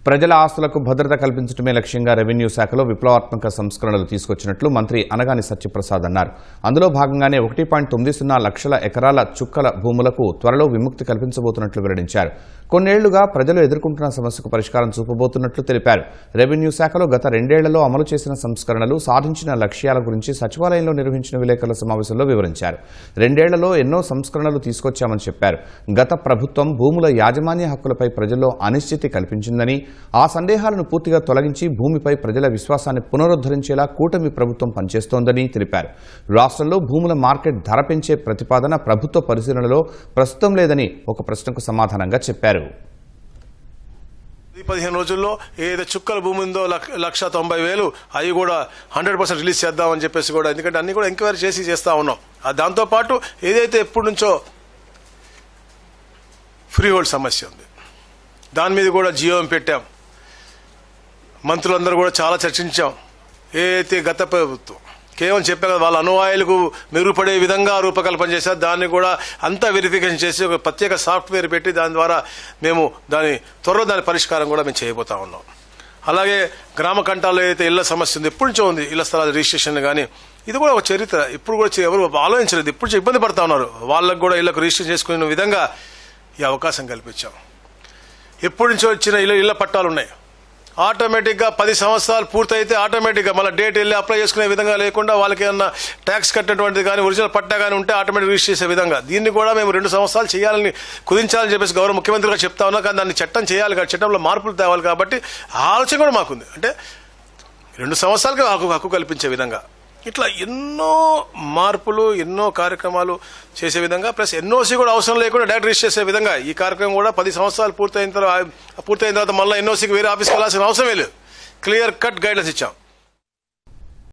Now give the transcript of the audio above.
ప్రజల ఆస్తులకు భద్రత కల్పించడమే లక్ష్యంగా రెవెన్యూ శాఖలో విప్లవాత్మక సంస్కరణలు తీసుకొచ్చినట్లు మంత్రి అనగాని సత్యప్రసాద్ అన్నారు. అందులో భాగంగానే 1.90 లక్షల ఎకరాల చుక్కల భూములకు త్వరలో విముక్తి కల్పించబోతున్నట్లు వెల్లడించారు. కొన్నేళ్లుగా ప్రజలు ఎదుర్కొంటున్న సమస్యకు పరిష్కారం చూపబోతున్నట్లు తెలిపారు. రెవెన్యూ శాఖలో గత 2 ఏళ్లలో అమలు చేసిన సంస్కరణలు, సాధించిన లక్ష్యాల గురించి సచివాలయంలో నిర్వహించిన విలేకరుల సమావేశంలో వివరించారు. 2 ఏళ్లలో ఎన్నో సంస్కరణలు తీసుకొచ్చామని చెప్పారు. గత ప్రభుత్వం భూముల యాజమాన్య హక్కులపై ప్రజల్లో అనిశ్చితి కల్పించిందని, ఆ సందేహాలను పూర్తిగా తొలగించి భూమిపై ప్రజల విశ్వాసాన్ని పునరుద్ధరించేలా కూటమి ప్రభుత్వం పనిచేస్తోందని తెలిపారు. రాష్ట్రంలో భూముల మార్కెట్ ధర పెంచే ప్రతిపాదన ప్రభుత్వ పరిశీలనలో ప్రస్తుతం లేదని ఒక ప్రశ్నకు సమాధానంగా చెప్పారు. 15 రోజుల్లో ఏదైతే చుక్కల భూమి ఉందో 1,90,000 అవి కూడా 100% రిలీజ్ చేద్దామని చెప్పేసి కూడా, ఎందుకంటే అన్ని కూడా ఎంక్వైరీ చేస్తా ఉన్నాం. దాంతోపాటు ఏదైతే ఎప్పటి నుంచో ఫ్రీ హోల్డ్ సమస్య ఉంది, దాని మీద కూడా జీవోం పెట్టాం. మంత్రులందరూ కూడా చాలా చర్చించాం. ఏదైతే గత ప్రభుత్వం కేవలం చెప్పే కదా వాళ్ళ అనువాయులకు మెరుగుపడే విధంగా రూపకల్పన చేశారు, దాన్ని కూడా అంతా వెరిఫికేషన్ చేసి ఒక ప్రత్యేక సాఫ్ట్వేర్ పెట్టి దాని ద్వారా మేము త్వరలో దాని పరిష్కారం కూడా మేము చేయబోతా ఉన్నాం. అలాగే గ్రామ కంటాల్లో ఏదైతే ఇళ్ల సమస్య ఉంది, ఎప్పటి నుంచో ఉంది, ఇళ్ల స్థలాల రిజిస్ట్రేషన్ కానీ, ఇది కూడా ఒక చరిత్ర. ఇప్పుడు కూడా ఎవరు ఆలోచించలేదు, ఇప్పుడు ఇబ్బంది పడతా ఉన్నారు. వాళ్ళకు కూడా ఇళ్లకు రిజిస్ట్రేషన్ చేసుకునే విధంగా ఈ అవకాశం కల్పించాం. ఎప్పటి నుంచో వచ్చిన ఇళ్ల పట్టాలు ఉన్నాయి, ఆటోమేటిక్గా 10 సంవత్సరాలు పూర్తయితే ఆటోమేటిక్గా మళ్ళీ డేట్ వెళ్ళి అప్లై చేసుకునే విధంగా లేకుండా వాళ్ళకి ఏమన్నా ట్యాక్స్ కట్టినటువంటిది కానీ ఒరిజినల్ పట్టా కానీ ఉంటే ఆటోమేటిక్ రిజిస్టర్ చేసే విధంగా దీన్ని కూడా మేము 2 సంవత్సరాలు చేయాలని కుదించాలని చెప్పేసి గౌరవ ముఖ్యమంత్రిగా చెప్తా ఉన్నాం. కానీ దాన్ని చట్టం చేయాలి, చట్టంలో మార్పులు తేవాలి. కాబట్టి ఆలోచన కూడా మాకుంది, అంటే 2 సంవత్సరాలకి హక్కు కల్పించే విధంగా ఇట్లా ఎన్నో మార్పులు, ఎన్నో కార్యక్రమాలు చేసే విధంగా, ప్లస్ ఎన్ఓసీ కూడా అవసరం లేకుండా డైరెక్ట్ రిజిస్టర్ చేసే విధంగా ఈ కార్యక్రమం కూడా 10 సంవత్సరాలు పూర్తయిన తర్వాత మళ్ళీ ఎన్ఓసీకి వేరే ఆఫీస్కి వెళ్ళాల్సిన అవసరమే లేదు. క్లియర్ కట్ గైడ్లైన్స్ ఇచ్చాం.